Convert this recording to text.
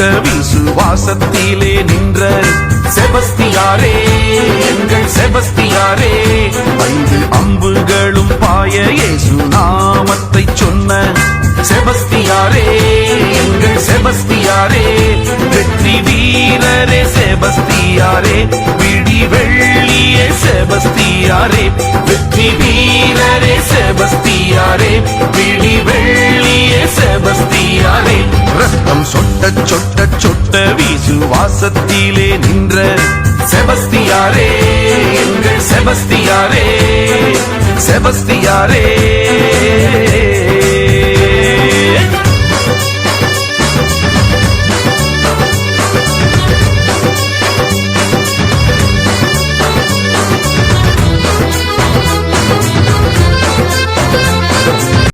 சொட்ட விசுவாசத்திலே நின்ற செபஸ்தியாரே, எங்கள் செபஸ்தியாரே. 5 அம்புகளும் பாய இயேசு நாமத்தை சொன்ன செபஸ்தியாரே, எங்கள் செபஸ்தியாரே. வெற்றி வீரரே செபஸ்தியாரே, விடி வெள்ளியே செபஸ்தியாரே. வெற்றி வீரரே செபஸ்தியாரே, விடி வெள்ளியே செபஸ்தியாரே. ரத்தம் சொட்ட சொட்ட சொட்ட விசுவாசத்திலே நின்ற செபஸ்தியாரே, எங்கள் செபஸ்தியாரே, செபஸ்தியாரே.